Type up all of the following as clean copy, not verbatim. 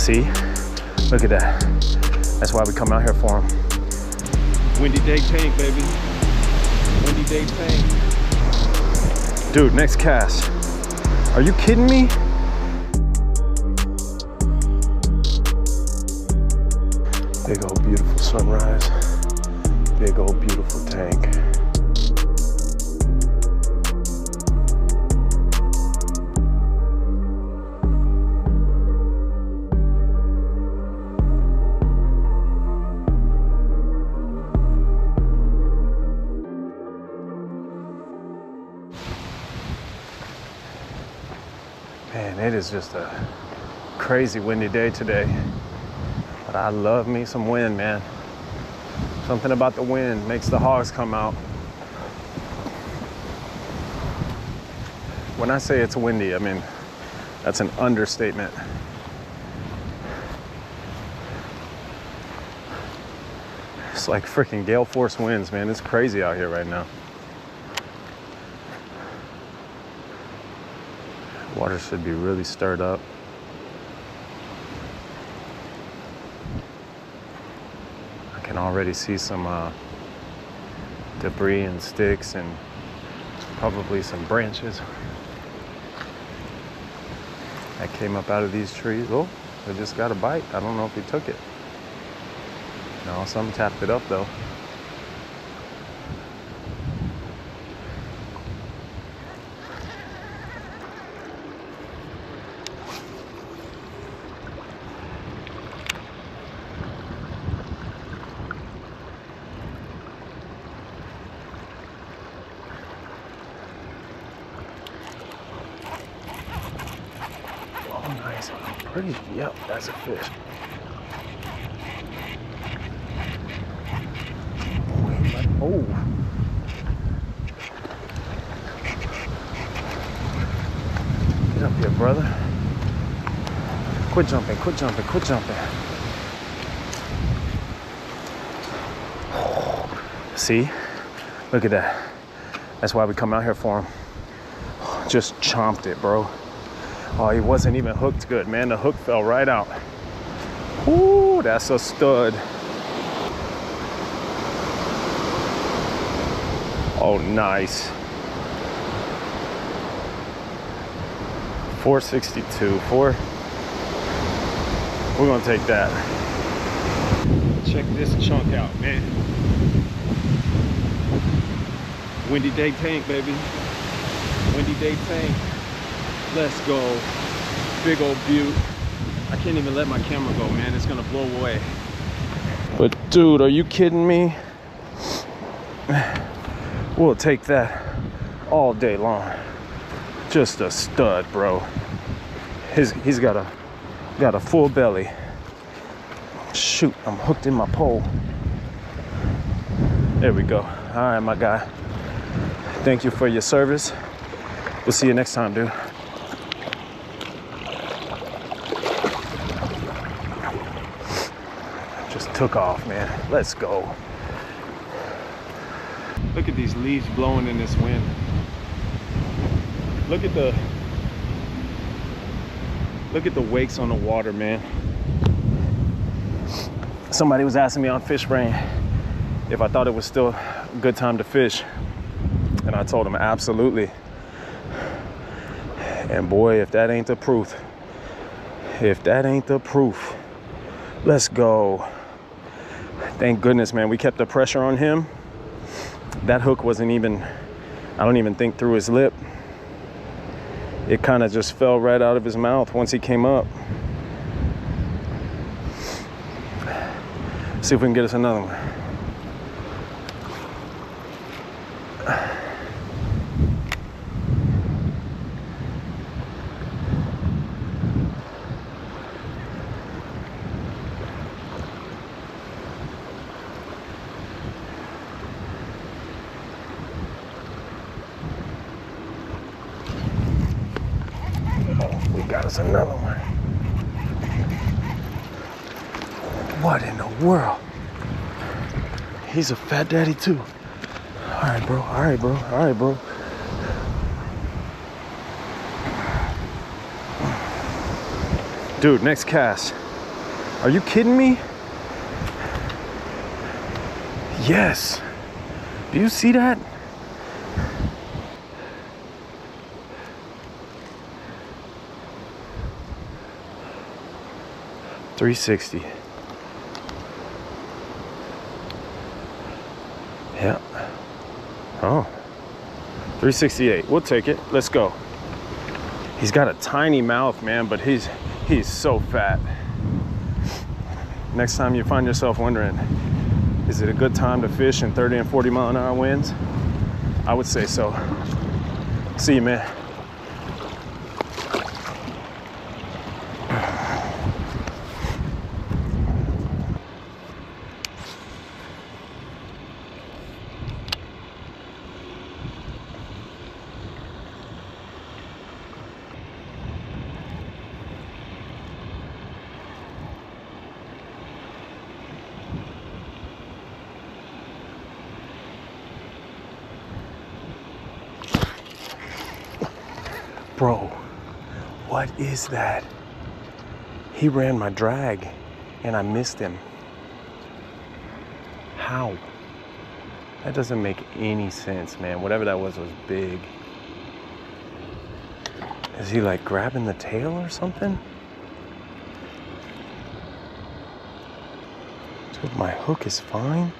See? Look at that. That's why we come out here for them. Windy Day tank, baby. Windy Day tank. Dude, next cast. Are you kidding me? Big old beautiful sunrise. Big old beautiful tank. Man, it is just a crazy windy day today. But I love me some wind, man. Something about the wind makes the hogs come out. When I say it's windy, I mean, that's an understatement. It's like freaking gale force winds, man. It's crazy out here right now. Water should be really stirred up. I can already see some debris and sticks and probably some branches that came up out of these trees. Oh, it just got a bite. I don't know if he took it. No, something tapped it up though. Nice. Pretty, yep, that's a fish. Oh. Get up here, brother. Quit jumping, quit jumping, quit jumping. See? Look at that. That's why we come out here for him. Just chomped it, bro. Oh, he wasn't even hooked good, man. The hook fell right out. Ooh, that's a stud. Oh, nice. 462. We're gonna take that. Check this chunk out, man. Windy Day tank, baby. Windy Day tank. Let's go. Big old butte. I can't even let my camera go, man. It's gonna blow away. But dude, are you kidding me? We'll take that all day long. Just a stud, bro. He's got a full belly. Shoot, I'm hooked in my pole. There we go. All right, my guy. Thank you for your service. We'll see you next time, dude. Just took off, man. Let's go. Look at these leaves blowing in this wind. Look at the wakes on the water, man. Somebody was asking me on Fish Brain if I thought it was still a good time to fish. And I told him absolutely. And boy, if that ain't the proof, let's go. Thank goodness, man, we kept the pressure on him. That hook wasn't even, I don't even think through his lip. It kind of just fell right out of his mouth once he came up. See if we can get us another one. Got us another one. What in the world? He's a fat daddy too. All right, bro. All right, bro. All right, bro. Dude, next cast. Are you kidding me? Yes. Do you see that? $360. Yeah. Oh. $368. We'll take it. Let's go. He's got a tiny mouth, man, but he's so fat. Next time you find yourself wondering, is it a good time to fish in 30 and 40 mile an hour winds? I would say so. See you, man. Bro, what is that? He ran my drag and I missed him. How? That doesn't make any sense, man. Whatever that was big. Is he like grabbing the tail or something? Dude, my hook is fine.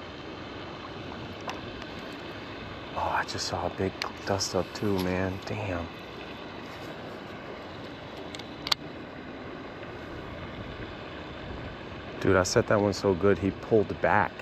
Oh, I just saw a big dust up too, man. Damn. Dude, I set that one so good, he pulled back.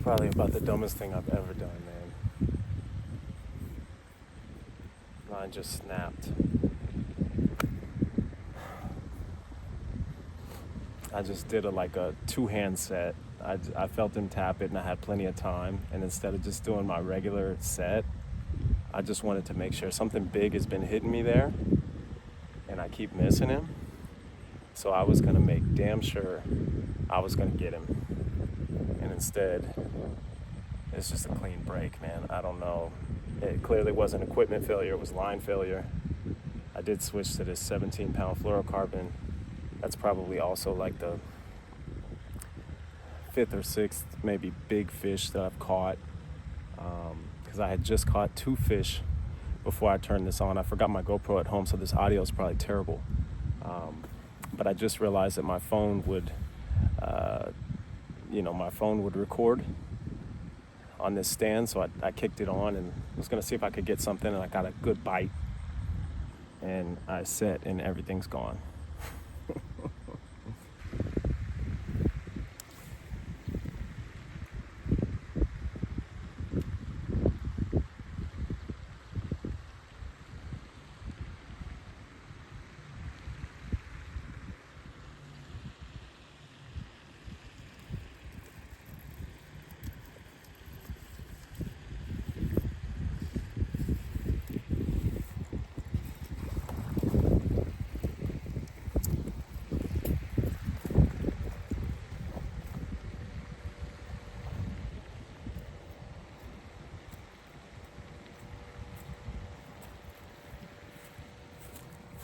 Probably about the dumbest thing I've ever done, man. Line just snapped. I just did like a two-hand set. I felt him tap it and I had plenty of time. And instead of just doing my regular set, I just wanted to make sure something big has been hitting me there and I keep missing him. So I was gonna make damn sure I was gonna get him. And instead, it's just a clean break, man. I don't know. It clearly wasn't equipment failure, it was line failure. I did switch to this 17-pound fluorocarbon. That's probably also like the 5th or 6th maybe big fish that I've caught. Because I had just caught 2 fish before I turned this on. I forgot my GoPro at home, so this audio is probably terrible. But I just realized that my phone would, my phone would record on this stand, so I kicked it on and was gonna see if I could get something, and I got a good bite. And I set and everything's gone.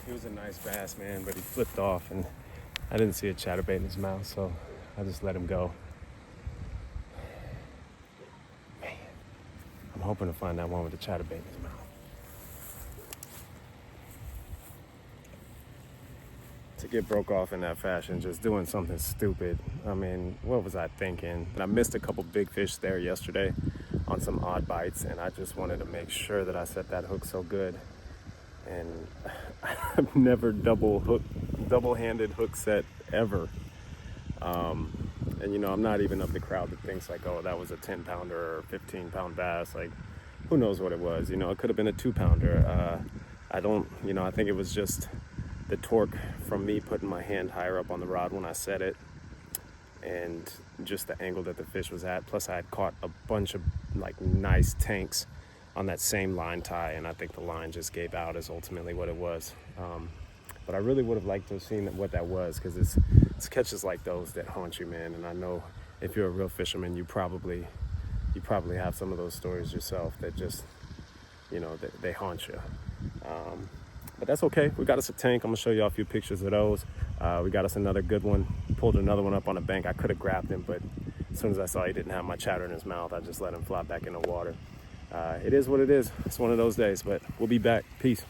He was a nice bass, man, but he flipped off and I didn't see a chatterbait in his mouth, so I just let him go. Man, I'm hoping to find that one with the chatterbait in his mouth. To get broke off in that fashion, just doing something stupid. I mean, what was I thinking? I missed a couple big fish there yesterday on some odd bites, and I just wanted to make sure that I set that hook so good. And I've never double-handed hook set ever. And you know, I'm not even of the crowd that thinks like, oh, that was a 10-pounder or 15-pound bass. Like, who knows what it was? You know, it could have been a 2-pounder. I don't, you know, I think it was just the torque from me putting my hand higher up on the rod when I set it, and just the angle that the fish was at. Plus, I had caught a bunch of like nice tanks on that same line tie, and I think the line just gave out is ultimately what it was. But I really would have liked to have seen what that was, because it's catches like those that haunt you, man. And I know if you're a real fisherman, you probably have some of those stories yourself that just, you know, they haunt you. But that's okay. We got us a tank. I'm gonna show y'all a few pictures of those. We got us another good one. Pulled another one up on the bank. I could have grabbed him, but as soon as I saw he didn't have my chatter in his mouth, I just let him fly back in the water. It is what it is. It's one of those days, but we'll be back. Peace.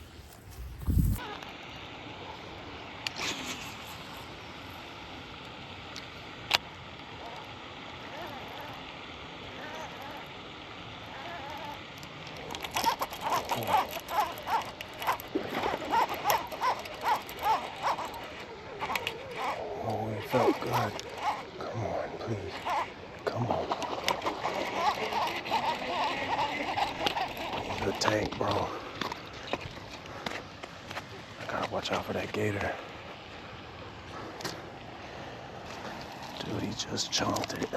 Oh, it felt good. Come on, please. Come on. The tank, bro. I gotta watch out for that gator. Dude, he just chomped it.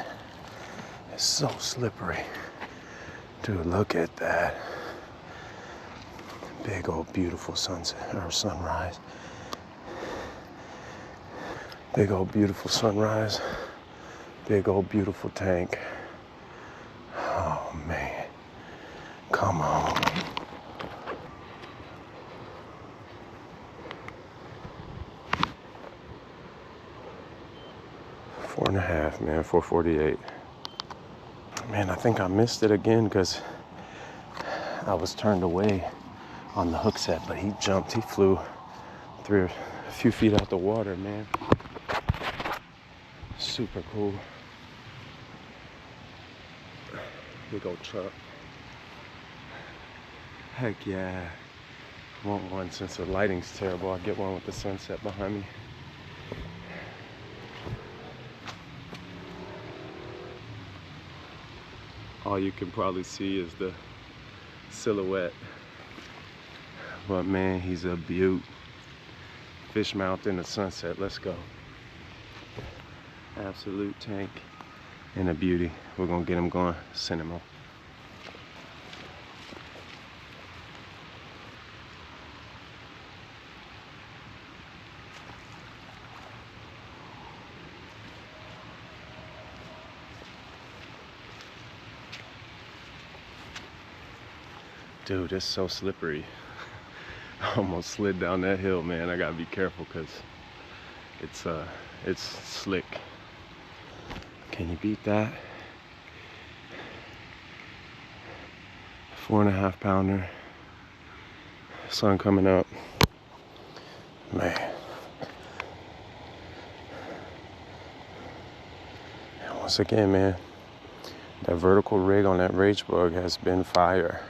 It's so slippery. Dude, look at that. Big old beautiful sunset or sunrise. Big old beautiful sunrise. Big old beautiful tank. Oh man. Come on. Four and a half, man, 448. Man, I think I missed it again because I was turned away on the hook set, but he jumped, he flew through a few feet out the water, man. Super cool. Big old truck. Heck yeah. I want one since the lighting's terrible. I'll get one with the sunset behind me. All you can probably see is the silhouette. But man, he's a beaut. Fish mouth in the sunset. Let's go. Absolute tank and a beauty. We're gonna get him going. Send him up. Dude, it's so slippery. I almost slid down that hill, man. I gotta be careful because it's slick. Can you beat that? 4.5 pounder. Sun coming up. Man. And once again, man, that vertical rig on that rage bug has been fire.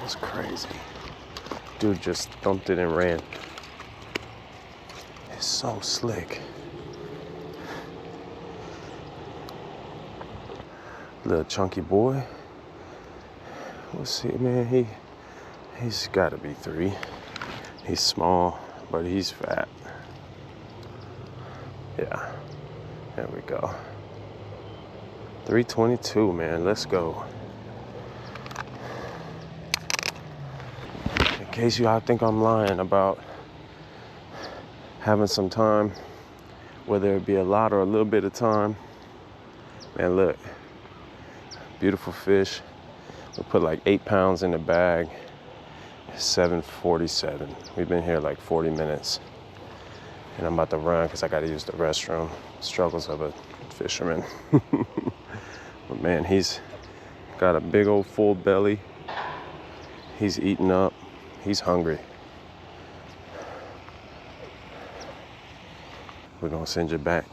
Was crazy. Dude just thumped it and ran. It's so slick. Little chunky boy. Let's see, man. He's got to be 3. He's small, but he's fat. Yeah. There we go. 322, man. Let's go. In case you all think I'm lying about having some time, whether it be a lot or a little bit of time, man, look, beautiful fish. We put like 8 pounds in the bag, 7:47. We've been here like 40 minutes. And I'm about to run because I got to use the restroom. Struggles of a fisherman. But man, he's got a big old full belly. He's eating up. He's hungry. We're gonna send you back.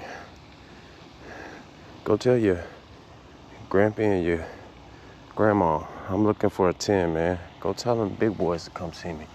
Go tell your grandpa and your grandma I'm looking for a 10, man. Go tell them big boys to come see me.